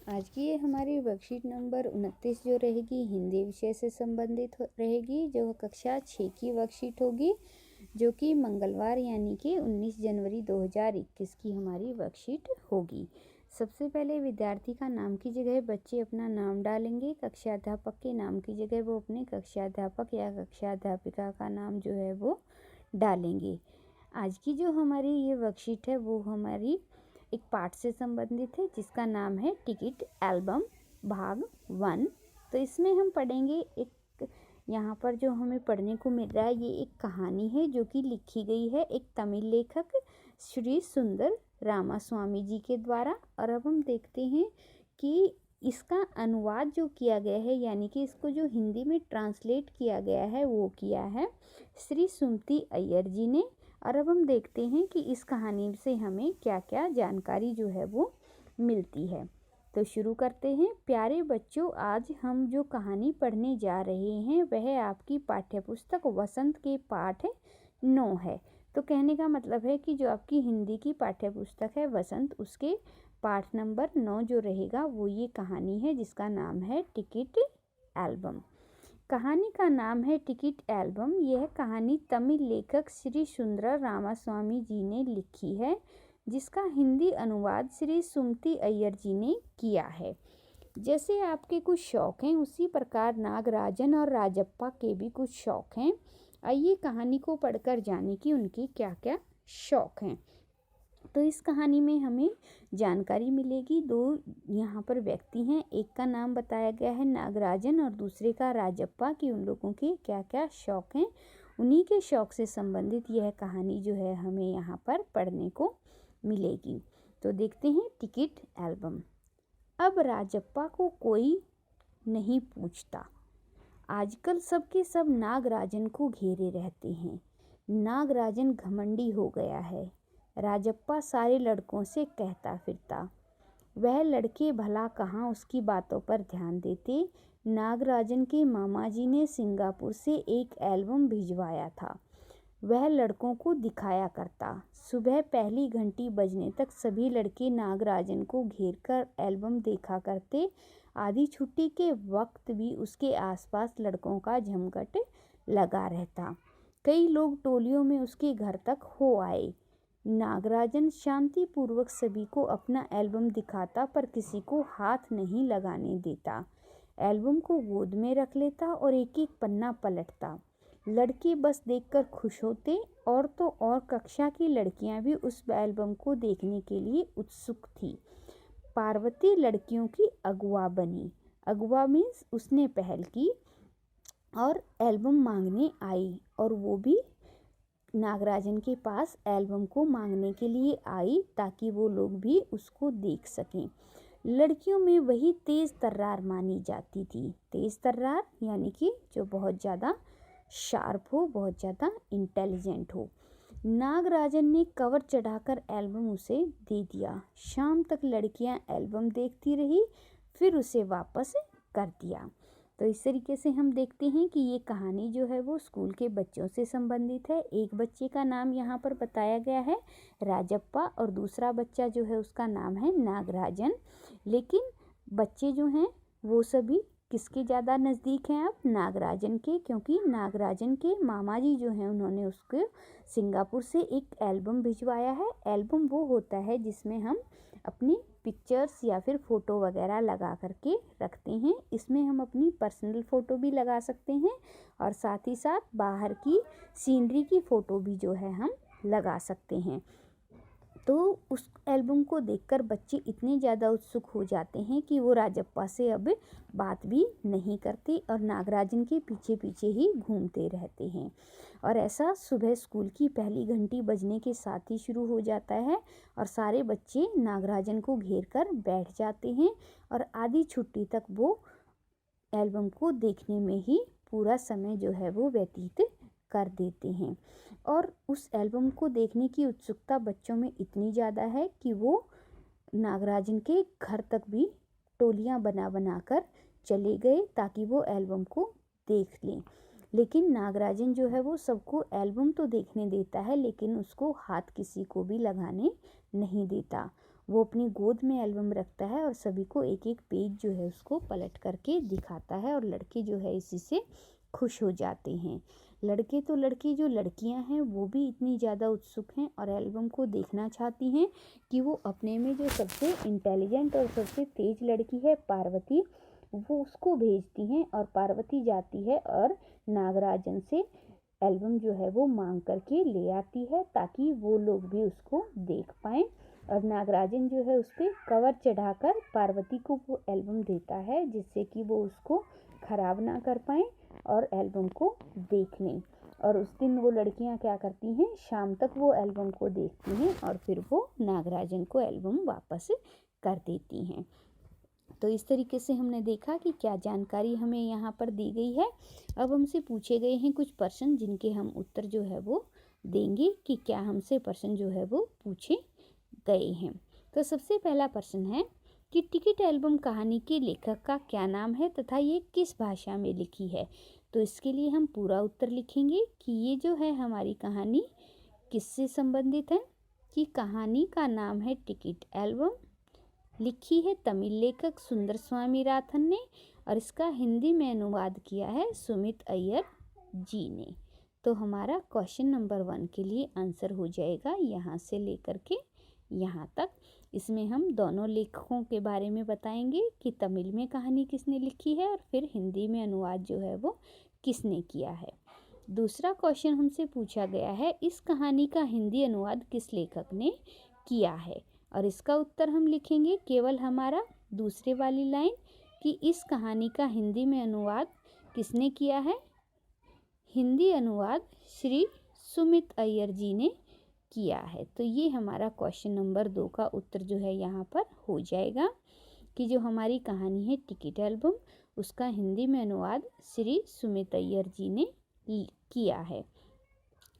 आज की ये हमारी वर्कशीट नंबर 29 जो रहेगी हिंदी विषय से संबंधित रहेगी, जो कक्षा 6 की वर्कशीट होगी, जो कि मंगलवार यानी कि 19 जनवरी 2021 की हमारी वर्कशीट होगी। सबसे पहले विद्यार्थी का नाम की जगह बच्चे अपना नाम डालेंगे। कक्षा अध्यापक के नाम की जगह वो अपने कक्षा अध्यापक या कक्षा अध्यापिका का नाम जो है वो डालेंगे। आज की जो हमारी ये वर्कशीट है वो हमारी एक पाठ से संबंधित है, जिसका नाम है टिकट एल्बम भाग 1। तो इसमें हम पढ़ेंगे एक, यहाँ पर जो हमें पढ़ने को मिल रहा है ये एक कहानी है जो कि लिखी गई है एक तमिल लेखक श्री सुंदर रामास्वामी जी के द्वारा। और अब हम देखते हैं कि इसका अनुवाद जो किया गया है, यानी कि इसको जो हिंदी में ट्रांसलेट किया गया है वो किया है श्री सुमति अय्यर जी ने। और अब हम देखते हैं कि इस कहानी से हमें क्या क्या जानकारी जो है वो मिलती है। तो शुरू करते हैं। प्यारे बच्चों, आज हम जो कहानी पढ़ने जा रहे हैं वह आपकी पाठ्यपुस्तक वसंत के पाठ 9 है। तो कहने का मतलब है कि जो आपकी हिंदी की पाठ्यपुस्तक है वसंत, उसके पाठ नंबर 9 जो रहेगा वो ये कहानी है, जिसका नाम है टिकट एल्बम। कहानी का नाम है टिकट एल्बम। यह कहानी तमिल लेखक श्री सुंदर रामास्वामी जी ने लिखी है, जिसका हिंदी अनुवाद श्री सुमति अय्यर जी ने किया है। जैसे आपके कुछ शौक हैं, उसी प्रकार नागराजन और राजप्पा के भी कुछ शौक हैं। आइए कहानी को पढ़कर जाने की उनके क्या क्या शौक हैं। तो इस कहानी में हमें जानकारी मिलेगी। दो यहाँ पर व्यक्ति हैं, एक का नाम बताया गया है नागराजन और दूसरे का राजप्पा, कि उन लोगों के क्या क्या शौक हैं। उन्हीं के शौक से संबंधित यह कहानी जो है हमें यहाँ पर पढ़ने को मिलेगी। तो देखते हैं टिकट एल्बम। अब राजप्पा को कोई नहीं पूछता। आजकल सबके सब नागराजन को घेरे रहते हैं। नागराजन घमंडी हो गया है। राजप्पा सारे लड़कों से कहता फिरता। वह लड़के भला कहाँ उसकी बातों पर ध्यान देते। नागराजन के मामा जी ने सिंगापुर से एक एल्बम भिजवाया था, वह लड़कों को दिखाया करता। सुबह पहली घंटी बजने तक सभी लड़के नागराजन को घेरकर एल्बम देखा करते। आधी छुट्टी के वक्त भी उसके आसपास लड़कों का जमघट लगा रहता। कई लोग टोलियों में उसके घर तक हो आए। नागराजन शांतिपूर्वक सभी को अपना एल्बम दिखाता, पर किसी को हाथ नहीं लगाने देता। एल्बम को गोद में रख लेता और एक एक पन्ना पलटता। लड़के बस देखकर खुश होते, और तो और कक्षा की लड़कियां भी उस एल्बम को देखने के लिए उत्सुक थी। पार्वती लड़कियों की अगुआ बनी। अगुआ मीन्स उसने पहल की और एल्बम मांगने आई, और वो भी नागराजन के पास एल्बम को मांगने के लिए आई, ताकि वो लोग भी उसको देख सकें। लड़कियों में वही तेज़ तर्रार मानी जाती थी। तेज़ तर्रार यानी कि जो बहुत ज़्यादा शार्प हो, बहुत ज़्यादा इंटेलिजेंट हो। नागराजन ने कवर चढ़ाकर एल्बम उसे दे दिया। शाम तक लड़कियां एल्बम देखती रही, फिर उसे वापस कर दिया। तो इस तरीके से हम देखते हैं कि ये कहानी जो है वो स्कूल के बच्चों से संबंधित है। एक बच्चे का नाम यहाँ पर बताया गया है राजप्पा, और दूसरा बच्चा जो है उसका नाम है नागराजन। लेकिन बच्चे जो हैं वो सभी किसके ज़्यादा नज़दीक हैं? अब नागराजन के, क्योंकि नागराजन के मामा जी जो हैं उन्होंने उसको सिंगापुर से एक एल्बम भिजवाया है। एल्बम वो होता है जिसमें हम अपनी पिक्चर्स या फिर फ़ोटो वगैरह लगा करके रखते हैं। इसमें हम अपनी पर्सनल फ़ोटो भी लगा सकते हैं, और साथ ही साथ बाहर की सीनरी की फ़ोटो भी जो है हम लगा सकते हैं। तो उस एल्बम को देखकर बच्चे इतने ज़्यादा उत्सुक हो जाते हैं कि वो राजप्पा से अब बात भी नहीं करते और नागराजन के पीछे पीछे ही घूमते रहते हैं। और ऐसा सुबह स्कूल की पहली घंटी बजने के साथ ही शुरू हो जाता है, और सारे बच्चे नागराजन को घेर कर बैठ जाते हैं, और आधी छुट्टी तक वो एल्बम को देखने में ही पूरा समय जो है वो व्यतीत कर देते हैं। और उस एल्बम को देखने की उत्सुकता बच्चों में इतनी ज़्यादा है कि वो नागराजन के घर तक भी टोलियां बना बना कर चले गए, ताकि वो एल्बम को देख लें। लेकिन नागराजन जो है वो सबको एल्बम तो देखने देता है, लेकिन उसको हाथ किसी को भी लगाने नहीं देता। वो अपनी गोद में एल्बम रखता है और सभी को एक एक पेज जो है उसको पलट करके दिखाता है, और लड़के जो है इसी से खुश हो जाते हैं। लड़के तो लड़के, जो लड़कियां हैं वो भी इतनी ज़्यादा उत्सुक हैं और एल्बम को देखना चाहती हैं कि वो अपने में जो सबसे इंटेलिजेंट और सबसे तेज लड़की है पार्वती, वो उसको भेजती हैं, और पार्वती जाती है और नागराजन से एल्बम जो है वो मांग करके ले आती है ताकि वो लोग भी उसको देख पाएं। और नागराजन जो है उस पर कवर चढ़ाकर पार्वती को वो एल्बम देता है, जिससे कि वो उसको खराब ना कर पाएं और एल्बम को देख लें। और उस दिन वो लड़कियां क्या करती हैं, शाम तक वो एल्बम को देखती हैं और फिर वो नागराजन को एल्बम वापस कर देती हैं। तो इस तरीके से हमने देखा कि क्या जानकारी हमें यहाँ पर दी गई है। अब हमसे पूछे गए हैं कुछ प्रश्न, जिनके हम उत्तर जो है वो देंगे कि क्या हमसे प्रश्न जो है वो पूछे गए हैं। तो सबसे पहला प्रश्न है कि टिकट एल्बम कहानी के लेखक का क्या नाम है तथा ये किस भाषा में लिखी है। तो इसके लिए हम पूरा उत्तर लिखेंगे कि ये जो है हमारी कहानी किससे संबंधित है, कि कहानी का नाम है टिकट एल्बम, लिखी है तमिल लेखक सुंदर स्वामी राथन ने, और इसका हिंदी में अनुवाद किया है सुमित अय्यर जी ने। तो हमारा क्वेश्चन नंबर 1 के लिए आंसर हो जाएगा यहाँ से लेकर के यहाँ तक। इसमें हम दोनों लेखकों के बारे में बताएंगे कि तमिल में कहानी किसने लिखी है और फिर हिंदी में अनुवाद जो है वो किसने किया है। दूसरा क्वेश्चन हमसे पूछा गया है, इस कहानी का हिंदी अनुवाद किस लेखक ने किया है, और इसका उत्तर हम लिखेंगे केवल हमारा दूसरे वाली लाइन कि इस कहानी का हिंदी में अनुवाद किसने किया है। हिंदी अनुवाद श्री सुमित अय्यर जी ने किया है। तो ये हमारा क्वेश्चन नंबर 2 का उत्तर जो है यहाँ पर हो जाएगा कि जो हमारी कहानी है टिकट एल्बम, उसका हिंदी में अनुवाद श्री सुमित अय्यर जी ने किया है।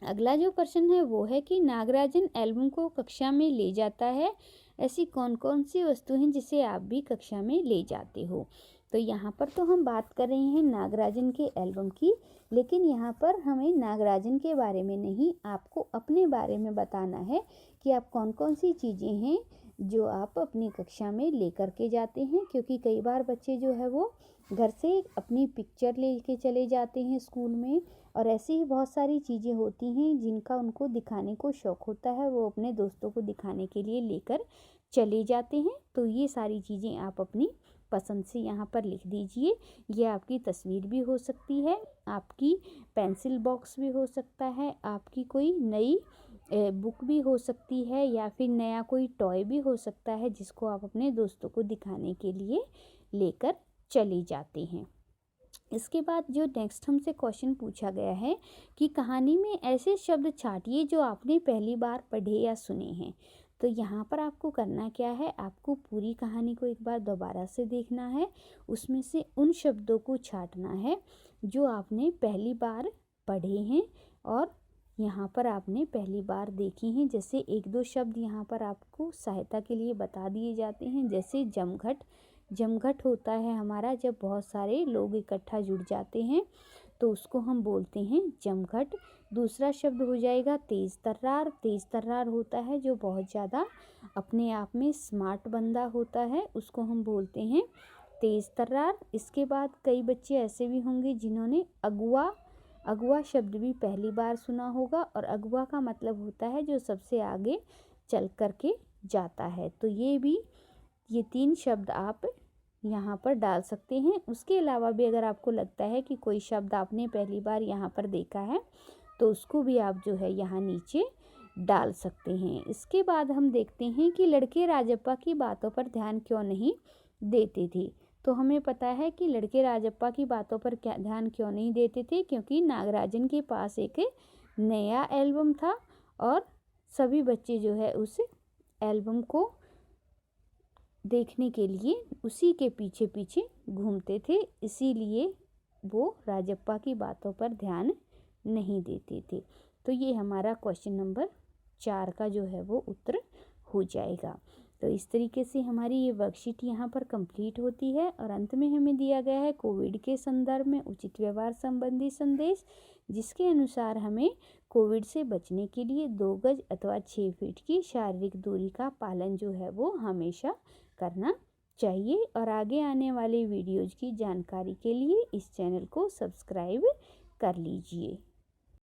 अगला जो प्रश्न है वो है कि नागराजन एल्बम को कक्षा में ले जाता है, ऐसी कौन कौन सी वस्तु हैं जिसे आप भी कक्षा में ले जाते हो। तो यहाँ पर तो हम बात कर रहे हैं नागराजन के एल्बम की, लेकिन यहाँ पर हमें नागराजन के बारे में नहीं, आपको अपने बारे में बताना है कि आप कौन कौन सी चीज़ें हैं जो आप अपनी कक्षा में लेकर के जाते हैं। क्योंकि कई बार बच्चे जो है वो घर से अपनी पिक्चर लेके चले जाते हैं स्कूल में, और ऐसी ही बहुत सारी चीज़ें होती हैं जिनका उनको दिखाने को शौक़ होता है, वो अपने दोस्तों को दिखाने के लिए लेकर चले जाते हैं। तो ये सारी चीज़ें आप अपनी पसंद से यहाँ पर लिख दीजिए। ये आपकी तस्वीर भी हो सकती है, आपकी पेंसिल बॉक्स भी हो सकता है, आपकी कोई नई बुक भी हो सकती है, या फिर नया कोई टॉय भी हो सकता है जिसको आप अपने दोस्तों को दिखाने के लिए लेकर चले जाते हैं। इसके बाद जो नेक्स्ट हमसे क्वेश्चन पूछा गया है कि कहानी में ऐसे शब्द छांटिए जो आपने पहली बार पढ़े या सुने हैं। तो यहाँ पर आपको करना क्या है, आपको पूरी कहानी को एक बार दोबारा से देखना है, उसमें से उन शब्दों को छांटना है जो आपने पहली बार पढ़े हैं और यहाँ पर आपने पहली बार देखे हैं। जैसे 1-2 शब्द यहाँ पर आपको सहायता के लिए बता दिए जाते हैं, जैसे जमघट। जमघट होता है हमारा जब बहुत सारे लोग इकट्ठा जुड़ जाते हैं, तो उसको हम बोलते हैं जमघट। दूसरा शब्द हो जाएगा तेज़ तर्रार। तेज़ तर्रार होता है जो बहुत ज़्यादा अपने आप में स्मार्ट बंदा होता है, उसको हम बोलते हैं तेज़ तर्रार। इसके बाद कई बच्चे ऐसे भी होंगे जिन्होंने अगुआ, अगुआ शब्द भी पहली बार सुना होगा, और अगुआ का मतलब होता है जो सबसे आगे चल कर के जाता है। तो ये 3 शब्द आप यहाँ पर डाल सकते हैं। उसके अलावा भी अगर आपको लगता है कि कोई शब्द आपने पहली बार यहाँ पर देखा है, तो उसको भी आप जो है यहाँ नीचे डाल सकते हैं। इसके बाद हम देखते हैं कि लड़के राजप्पा की बातों पर ध्यान क्यों नहीं देते थे। तो हमें पता है कि लड़के राजप्पा की बातों पर क्या ध्यान क्यों नहीं देते थे, क्योंकि नागराजन के पास एक नया एल्बम था और सभी बच्चे जो है उस एल्बम को देखने के लिए उसी के पीछे पीछे घूमते थे, इसीलिए वो राजप्पा की बातों पर ध्यान नहीं देते थे। तो ये हमारा क्वेश्चन नंबर 4 का जो है वो उत्तर हो जाएगा। तो इस तरीके से हमारी ये वर्कशीट यहाँ पर कंप्लीट होती है और अंत में हमें दिया गया है कोविड के संदर्भ में उचित व्यवहार संबंधी संदेश, जिसके अनुसार हमें कोविड से बचने के लिए 2 गज अथवा 6 फीट की शारीरिक दूरी का पालन जो है वो हमेशा करना चाहिए। और आगे आने वाले वीडियोज़ की जानकारी के लिए इस चैनल को सब्सक्राइब कर लीजिए।